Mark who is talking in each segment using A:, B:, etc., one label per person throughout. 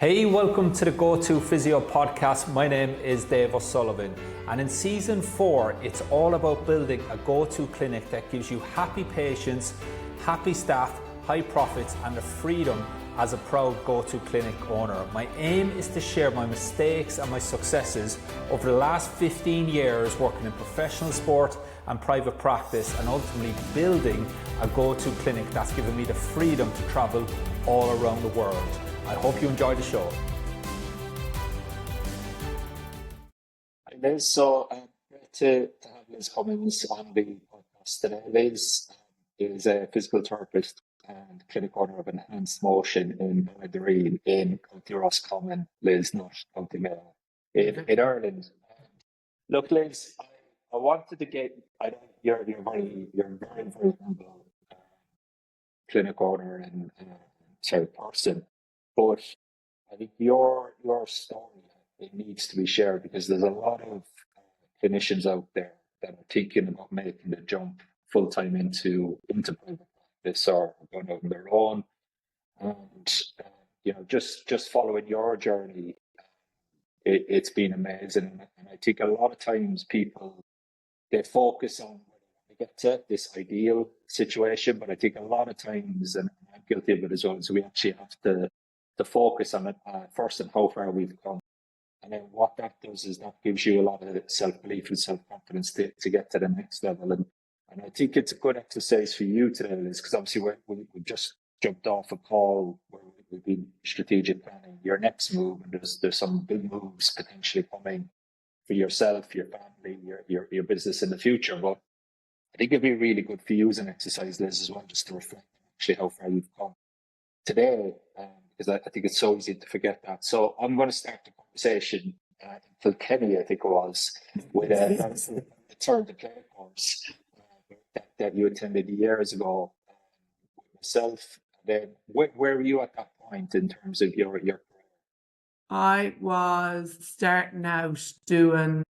A: Hey, welcome to the Go-To Physio podcast. My name is Dave O'Sullivan, and in season 4, it's all about building a go-to clinic that gives you happy patients, happy staff, high profits, and the freedom as a proud go-to clinic owner. My aim is to share my mistakes and my successes over the last 15 years working in professional sport and private practice, and ultimately building a go-to clinic that's given me the freedom to travel all around the world. I hope you enjoy the show.
B: Hi Liz, so great to have Liz Cummins on the podcast today. Liz is a physical therapist and clinic owner of Enhanced Motion in Ballyderreen in County Roscommon. Liz, not County Mayo, in Ireland. Look, Liz, I wanted to get. I know you're very humble clinic owner and person. But I think your story, it needs to be shared, because there's a lot of clinicians out there that are thinking about making the jump full time into private practice or going out on their own, and just following your journey, it's been amazing. And I think a lot of times people, they focus on to get to this ideal situation, but I think a lot of times, and I'm guilty of it as well, so we actually have to focus on it first and how far we've come. And then what that does is that gives you a lot of self-belief and self-confidence to get to the next level. And I think it's a good exercise for you today, Liz, because obviously we just jumped off a call where we've been strategic planning your next move, and there's some big moves potentially coming for yourself, your family, your business in the future. But I think it'd be really good for you as an exercise, Liz, as well, just to reflect on actually how far you've come today, because I think it's so easy to forget that. So I'm going to start the conversation in Kilkenny, I think it was, with a turn to play course that you attended years ago with myself. Then where were you at that point in terms of your career?
C: I was starting out doing,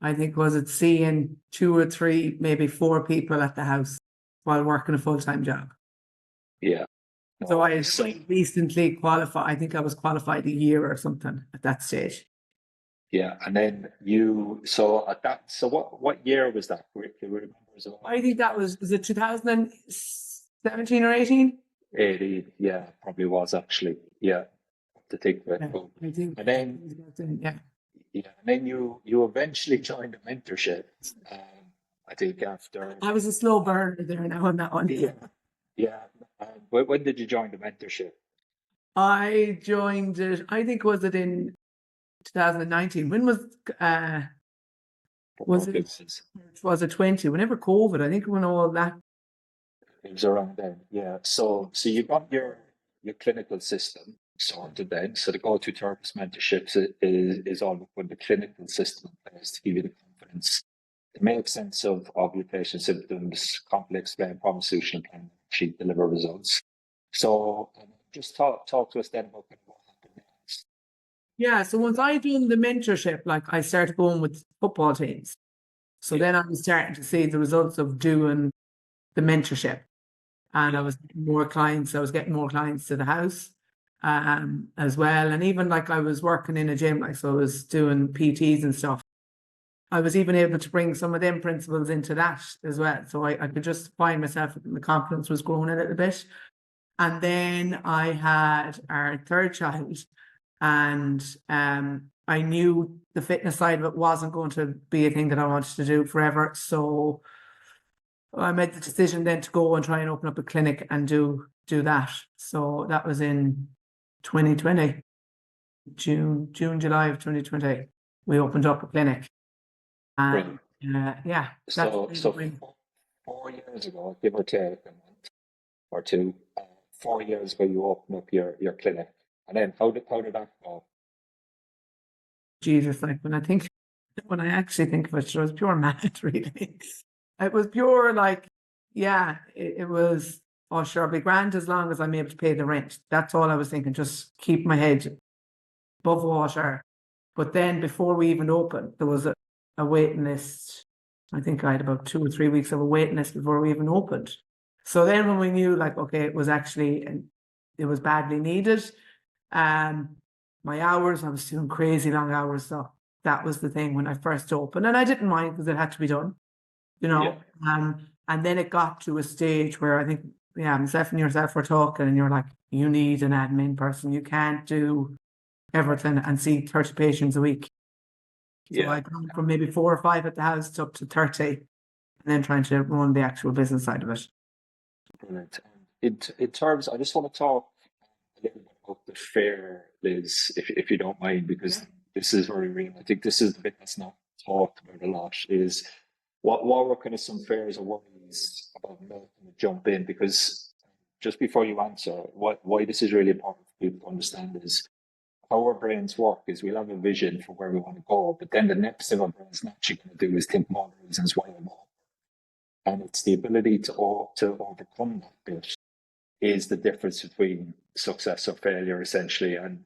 C: I think, was it seeing 2 or 3, maybe 4 people at the house while working a full-time job.
B: Yeah.
C: So I recently qualified. I think I was qualified a year or something at that stage.
B: Yeah, and then what year was that? Do you remember as well?
C: I think that was it 2017 or 18?
B: 18, yeah, probably was actually. Yeah, to think that.
C: Yeah, I think.
B: And then
C: yeah,
B: and then you eventually joined a mentorship. I think after.
C: I was a slow burner there now on that one.
B: Yeah. When did you join the mentorship?
C: I joined it. I think was it in 2019. When was it 20? Whenever COVID, I think when all that.
B: It was around then, yeah. So you got your clinical system sorted then. So the go-to therapist mentorships is all when the clinical system in place to give you the confidence to make sense of your patient symptoms, complex explain problem solution plan, actually deliver results. So just talk to us then about what happened next.
C: Yeah, so once I done the mentorship, like I started going with football teams. So then I was starting to see the results of doing the mentorship. And I was getting more clients. I was getting more clients to the house as well. And even like I was working in a gym, like so I was doing PTs and stuff. I was even able to bring some of them principles into that as well. So I could just find myself, the confidence was growing a little bit. And then I had our third child, and I knew the fitness side of it wasn't going to be a thing that I wanted to do forever. So I made the decision then to go and try and open up a clinic and do that. So that was in 2020, July of 2020. We opened up a clinic. And
B: So 4 years ago, give or take a month or two, 4 years ago you opened up your clinic. And then how did that go?
C: Jesus, like when I actually think of it, it was pure mad, really. It was pure it was, oh sure, I'll be grand as long as I'm able to pay the rent. That's all I was thinking, just keep my head above water. But then before we even opened, there was a waiting list. I think I had about 2 or 3 weeks of a waiting list before we even opened. So then when we knew, like, okay, it was badly needed, my hours, I was doing crazy long hours. So that was the thing when I first opened. And I didn't mind because it had to be done, you know. And then it got to a stage where I think, yeah, myself and yourself were talking, and you're like, you need an admin person. You can't do everything and see 30 patients a week. So I gone from maybe 4 or 5 at the house to up to 30, and then trying to run the actual business side of it.
B: Brilliant. In terms, I just want to talk a little bit about the fair, Liz, if you don't mind, because this is very real. I think this is the bit that's not talked about a lot, is what were kind of some fears or worries about making a jump in? Because just before you answer, why this is really important for people to understand is how our brains work is we'll have a vision for where we want to go, but then the next thing our brain's naturally going to do is think more reasons why we won't. And it's the ability to overcome that bit is the difference between success or failure, essentially. And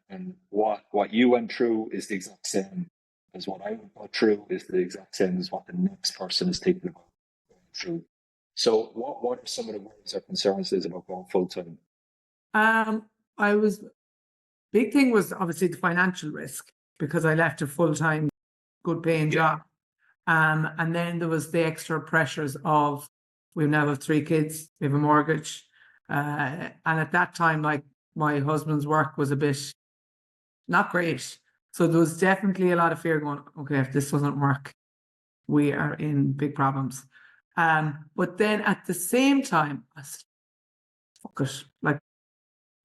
B: what you went through is the exact same as what I would go through, is the exact same as what the next person is thinking about going through. So what are some of the worries or concerns is about going full time?
C: Big thing was obviously the financial risk, because I left a full-time, good paying job. And then there was the extra pressures of, we now have 3 kids, we have a mortgage. And at that time, like, my husband's work was a bit not great. So there was definitely a lot of fear going, okay, if this doesn't work, we are in big problems. But then at the same time, I said, fuck it, like,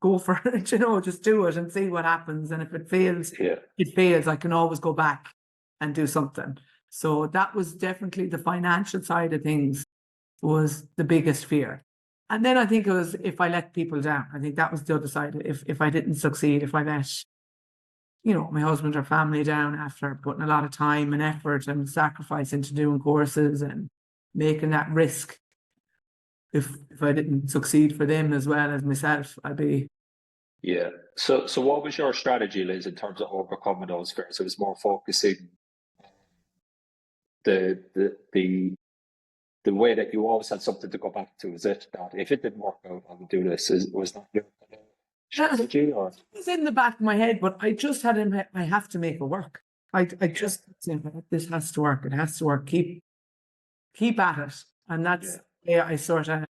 C: go for it, you know, just do it and see what happens. And if it fails, it fails. I can always go back and do something. So that was definitely the financial side of things was the biggest fear. And then I think it was if I let people down. I think that was the other side. If I didn't succeed, if I let, you know, my husband or family down after putting a lot of time and effort and sacrifice into doing courses and making that risk, if I didn't succeed for them as well as myself, I'd be.
B: Yeah. So what was your strategy, Liz, in terms of overcoming those fears? It was more focusing the way that you always had something to go back to. Is it that if it didn't work out, I would do this? Was that your strategy? Or?
C: It was in the back of my head, but I just had in my, I have to make it work. I just said, this has to work. It has to work. Keep at it. And that's I sort of,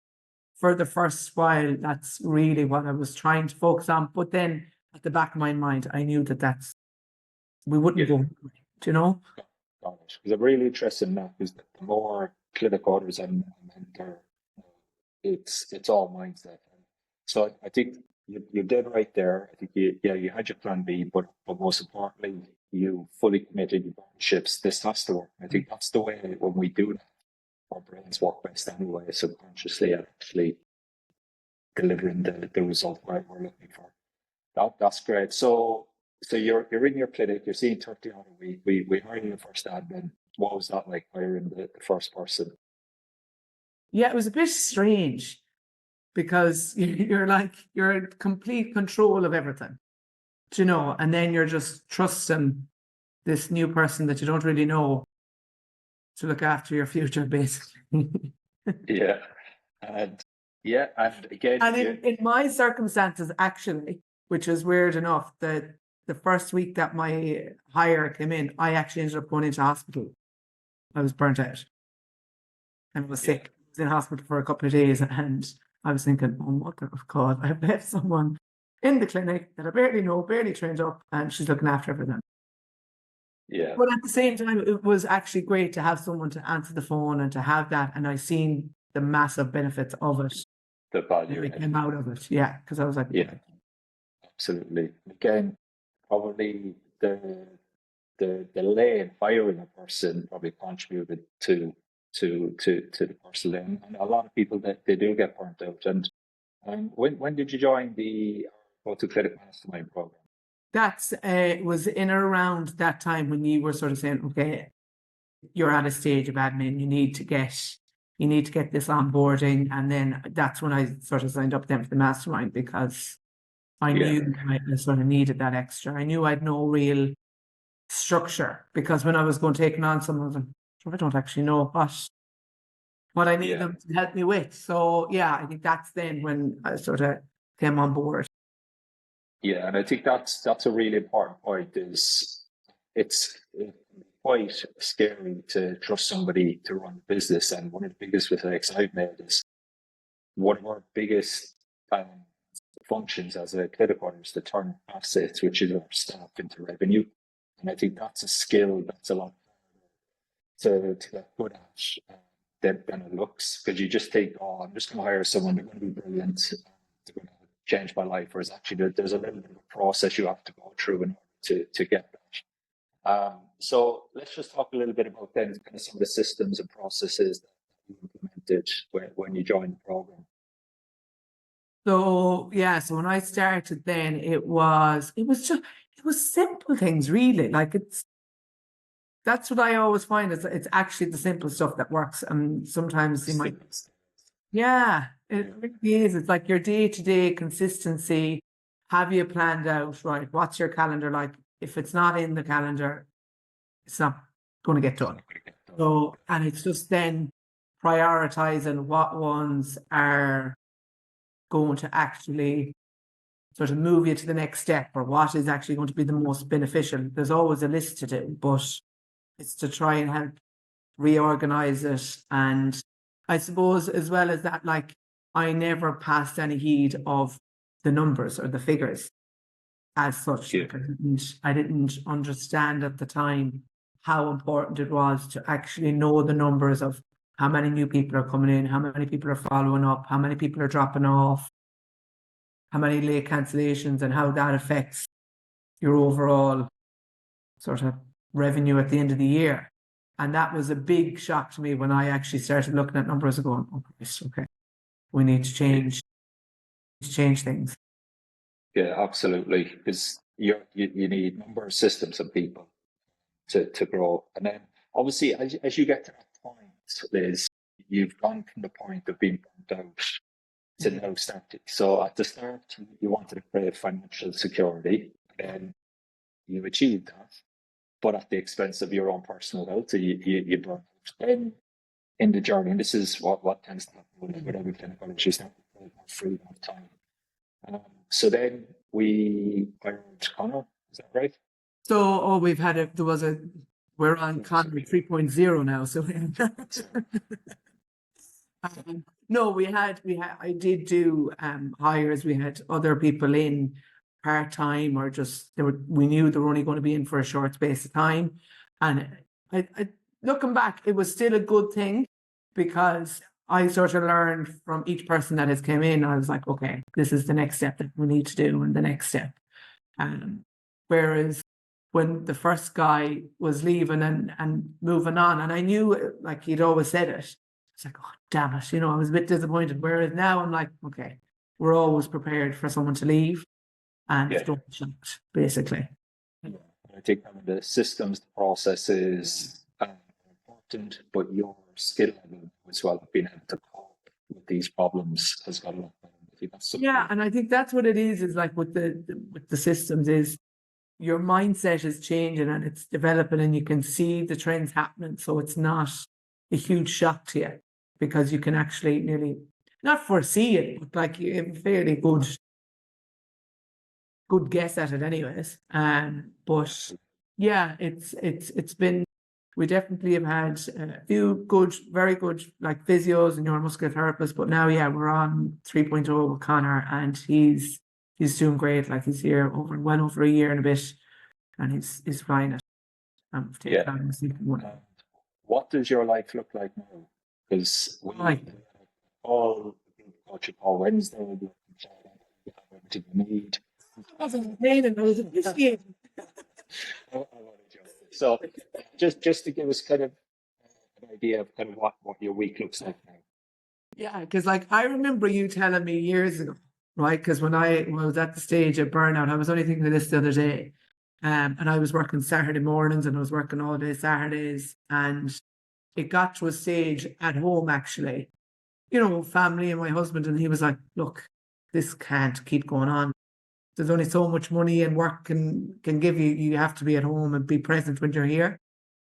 C: for the first while, that's really what I was trying to focus on. But then at the back of my mind, I knew that we wouldn't go, do you know?
B: Because I'm really interested in that, because the more clinic orders I mentor, it's all mindset. So I think you did right there. I think you had your plan B, but most importantly, you fully committed your partnerships. This has to work. I think that's the way when we do that, our brains work best anyway, subconsciously, and actually delivering the result we're looking for. That's great. So you're in your clinic, you're seeing 30 hours a week. We hired your first admin. What was that like hiring the first person?
C: Yeah, it was a bit strange, because you're in complete control of everything, do you know, and then you're just trusting this new person that you don't really know to look after your future, basically.
B: And again,
C: and in my circumstances, actually, which is weird enough, that the first week that my hire came in, I actually ended up going into hospital. I was burnt out and was sick. I was in hospital for a couple of days, and I was thinking, oh, mother of God, I've left someone in the clinic that I barely know, barely trained up, and she's looking after everything. But at the same time, it was actually great to have someone to answer the phone and to have that, and I seen the massive benefits of it.
B: The value
C: that came out of it, because I was like,
B: absolutely. Again, probably the delay in hiring a person probably contributed to the person, and a lot of people that they do get burnt out. And when did you join the Go to Clinic Mastermind program?
C: That's was in or around that time when you were sort of saying, okay, you're at a stage of admin, you need to get this onboarding, and then that's when I sort of signed up then for the mastermind, because I knew I sort of needed that extra. I knew I had no real structure, because when I was going taking on someone, I was like, I don't actually know what I need them to help me with. So I think that's then when I sort of came on board.
B: Yeah, and I think that's a really important point. Is it's quite scary to trust somebody to run the business, and one of the biggest mistakes I've made is one of our biggest functions as a clinic owner is to turn assets, which is our staff, into revenue, and I think that's a skill that's a lot to get good at than it looks, because you just think, oh, I'm just going to hire someone, they're going to be brilliant, they're going to change my life, whereas actually there's a little bit of a process you have to go through in order to get that. So let's just talk a little bit about then kind of some of the systems and processes that you implemented when you joined the program.
C: So yeah, so when I started then it was simple things really. Like that's what I always find is it's actually the simple stuff that works. And sometimes you might, yeah, it really is. It's like your day-to-day consistency. Have you planned out, right? What's your calendar like? If it's not in the calendar, it's not going to get done. So, and it's just then prioritizing what ones are going to actually sort of move you to the next step, or what is actually going to be the most beneficial. There's always a list to do, but it's to try and help reorganize it. And I suppose as well as that, like I never passed any heed of the numbers or the figures as such.
B: Yeah.
C: Like I didn't understand at the time how important it was to actually know the numbers of how many new people are coming in, how many people are following up, how many people are dropping off, how many late cancellations, and how that affects your overall sort of revenue at the end of the year. And that was a big shock to me when I actually started looking at numbers and going, oh, okay, we need to change things.
B: Yeah, absolutely. Because you need number of systems and people to grow. And then obviously as you get to that point, Liz, you've gone from the point of being burnt out to now static. So at the start, you wanted to create financial security, and you've achieved that, but at the expense of your own personal health. So you burn out. Then in the journey, and this is what tends to happen with every clinical, you start to have freedom of time. So then we hired Connor, is that right?
C: So, we're on Connor 3.0 now. So, no, I did do hires. We had other people in part-time, or just we knew they were only going to be in for a short space of time. And I looking back, it was still a good thing, because I sort of learned from each person that has come in. I was like, okay, this is the next step that we need to do, and the next step. Whereas when the first guy was leaving and moving on, and I knew, like he'd always said it, it's like, oh, damn it, I was a bit disappointed. Whereas now I'm like, okay, we're always prepared for someone to leave, and don't be shocked, basically.
B: I think the systems, the processes are important, but your skill level as well of being able to cope with these problems has got a lot better.
C: Yeah, and I think that's what it is like with the systems, is your mindset is changing and it's developing, and you can see the trends happening. So it's not a huge shock to you, because you can actually nearly not foresee it, but like you have a fairly good guess at it anyways. But yeah, it's been, we definitely have had a few very good like physios and neuromuscular therapists, but now we're on 3.0 with Connor, and he's doing great. Like he's here well over a year and a bit, and he's flying it.
B: What does your life look like now? Because we all coach all Wednesday, we have everything we need. So just to give us kind of an idea of kind of what your week looks like now.
C: Yeah, because like I remember you telling me years ago, right? Because when I was at the stage of burnout, I was only thinking of this the other day. And I was working Saturday mornings, and I was working all day Saturdays, and it got to a stage at home, actually, family and my husband, and he was like, look, this can't keep going on. There's only so much money and work can give you. You have to be at home and be present when you're here.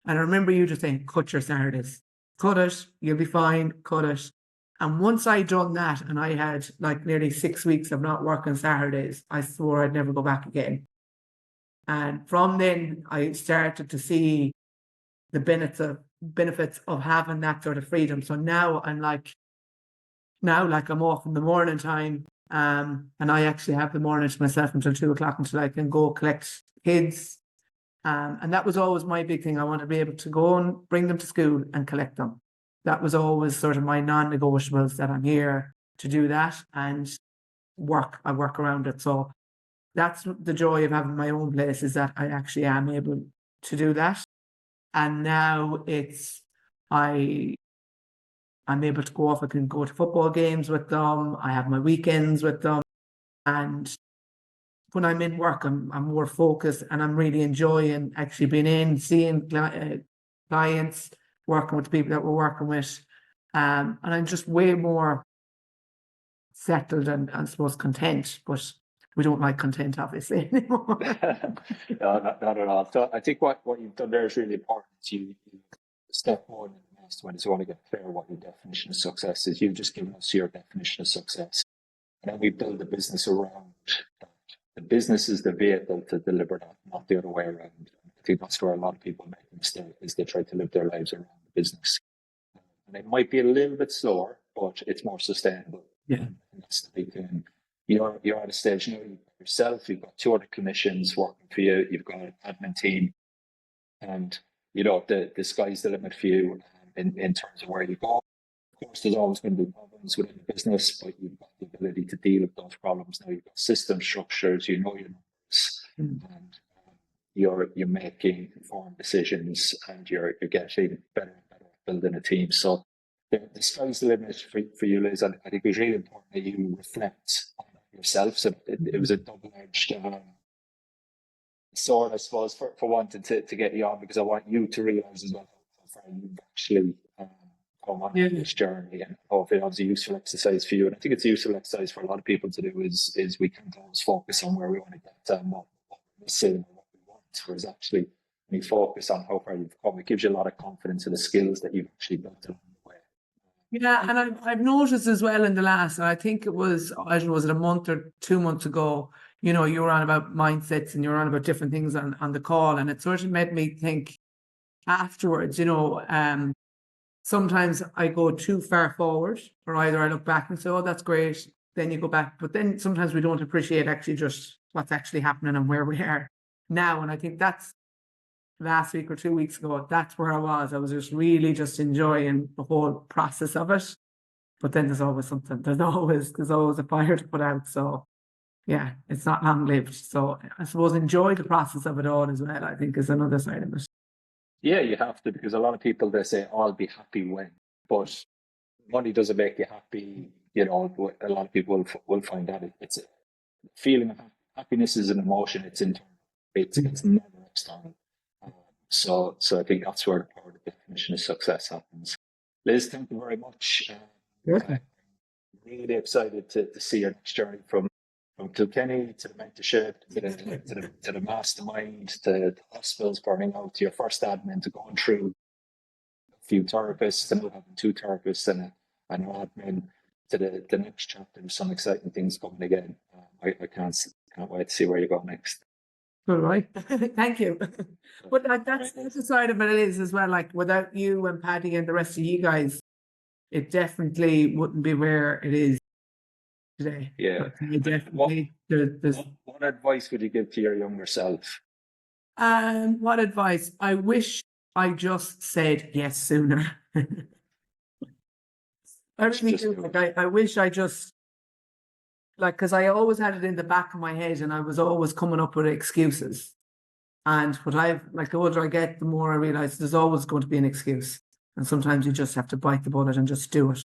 C: And I remember you just saying, cut your Saturdays. Cut it. You'll be fine. Cut it. And once I'd done that, and I had like nearly 6 weeks of not working Saturdays, I swore I'd never go back again. And from then, I started to see the benefits of having that sort of freedom. So now I'm off in the morning time, and I actually have the morning to myself until 2 o'clock until I can go collect kids. And that was always my big thing. I want to be able to go and bring them to school and collect them. That was always sort of my non-negotiables, that I'm here to do that and I work around it. So that's the joy of having my own place, is that I actually am able to do that. And now I'm able to go off. I can go to football games with them. I have my weekends with them. And when I'm in work, I'm more focused, and I'm really enjoying actually being in, seeing clients, working with the people that we're working with. And I'm just way more settled and I suppose content, but we don't like content obviously anymore.
B: No, not at all. So I think what you've done there is really important. You step one in the next one is you want to get clear what your definition of success is. You've just given us your definition of success, and then we build the business around that. The business is the vehicle to deliver that, not the other way around. I think that's where a lot of people make a mistake, is they try to live their lives around the business. And it might be a little bit slower, but it's more sustainable.
C: Yeah.
B: And that's the big thing. You're at a stage now yourself, you've got 2 other clinicians working for you, you've got an admin team, and the sky's the limit for you in terms of where you go. Of course, there's always going to be problems within the business, but you've got the ability to deal with those problems now. You've got system structures, your numbers, and you're making informed decisions, and you're getting better and better at building a team. So the sky's the limit for you, Liz. And I think it's really important that you reflect on yourself. So it was a double-edged sword, I suppose, for wanting to get you on, because I want you to realise as well how far you've actually come on this journey, and hopefully it was a useful exercise for you. And I think it's a useful exercise for a lot of people to do, is we can't always focus on where we want to get, what we're missing or what we want, whereas actually when you focus on how far you've come, it gives you a lot of confidence in the skills that you've actually built along the way.
C: Yeah, and I've noticed as well in the last, and I think it was, I don't know, was it a month or 2 months ago, you were on about mindsets and you were on about different things on the call, and it sort of made me think afterwards, sometimes I go too far forward, or either I look back and say, oh, that's great, then you go back, but then sometimes we don't appreciate actually just what's actually happening and where we are now. And I think that's last week or 2 weeks ago, that's where I was just really just enjoying the whole process of it. But then there's always something, there's always a fire to put out. So yeah, it's not long lived. So I suppose enjoy the process of it all as well, I think, is another side of it.
B: Yeah, you have to, because a lot of people, they say, oh, I'll be happy when, but money doesn't make you happy. A lot of people will find that it's a feeling of happiness is an emotion. It's internal. It's never external. So I think that's where the power of the definition of success happens. Liz, thank you very much. I'm really excited to see your next journey from Kilkenny to the mentorship, to the mastermind, to hospitals burning out, to your first admin, to going through a few therapists, and having 2 therapists and an admin, to the next chapter. There's some exciting things coming again. I can't wait to see where you go next.
C: All right. Thank you. But that's the side of it is as well, like without you and Paddy and the rest of you guys, it definitely wouldn't be where it is today.
B: Yeah.
C: Definitely.
B: What advice would you give to your younger self?
C: What advice? I wish I just said yes sooner. I really do. Like, I wish I just, like, because I always had it in the back of my head and I was always coming up with excuses. And the older I get, the more I realize there's always going to be an excuse. And sometimes you just have to bite the bullet and just do it.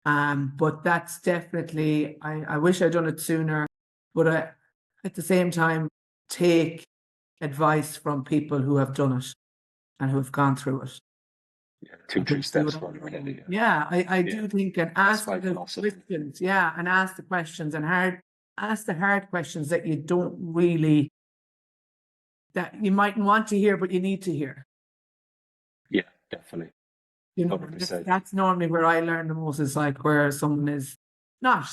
C: But that's definitely, I wish I'd done it sooner, but at the same time, take advice from people who have done it and who have gone through it.
B: Yeah, 2-3 steps further ahead.
C: Yeah, I do think, and ask the questions. Yeah, and ask the questions and ask the hard questions that you don't really, that you mightn't want to hear, but you need to hear.
B: Yeah, definitely.
C: You know,
B: 100%.
C: that's normally where I learn the most, is like where someone is not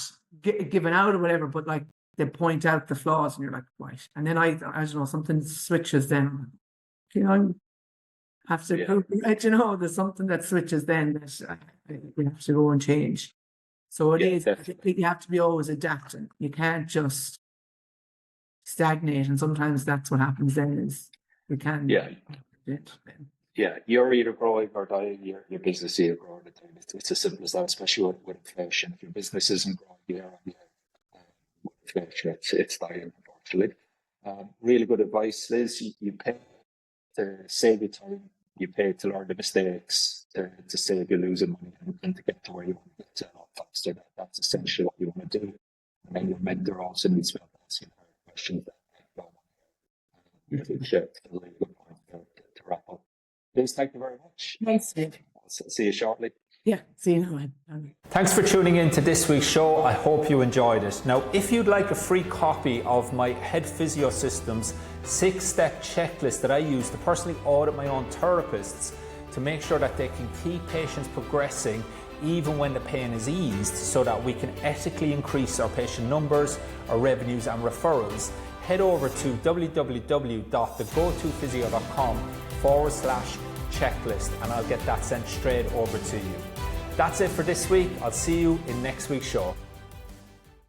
C: given out or whatever, but like they point out the flaws and you're like, right. And then I don't know, something switches then. You know, I have to, you know, there's something that switches then that we have to go and change. So it is, you have to be always adapting. You can't just stagnate. And sometimes that's what happens then, is we can.
B: Yeah, you're either growing or dying. Your business either growing or dying. It's as simple as that, especially with inflation. If your business isn't growing year on year, with inflation, it's dying, unfortunately. Really good advice, Liz. You pay to save your time. You pay to learn the mistakes, to save you losing money, and to get to where you want to get to a lot faster. That's essentially what you want to do. And then your mentor also needs to be able to ask you questions that you don't want to hear. It's a really good point to wrap up. Liz, thank you very much.
C: Thanks, Dave.
B: I'll see you shortly.
C: Yeah, see you now.
A: Thanks for tuning in to this week's show. I hope you enjoyed it. Now, if you'd like a free copy of my Head Physio Systems 6-step checklist that I use to personally audit my own therapists to make sure that they can keep patients progressing even when the pain is eased, so that we can ethically increase our patient numbers, our revenues and referrals, head over to www.thegotophysio.com/checklist and I'll get that sent straight over to you. That's it for this week. I'll see you in next week's show.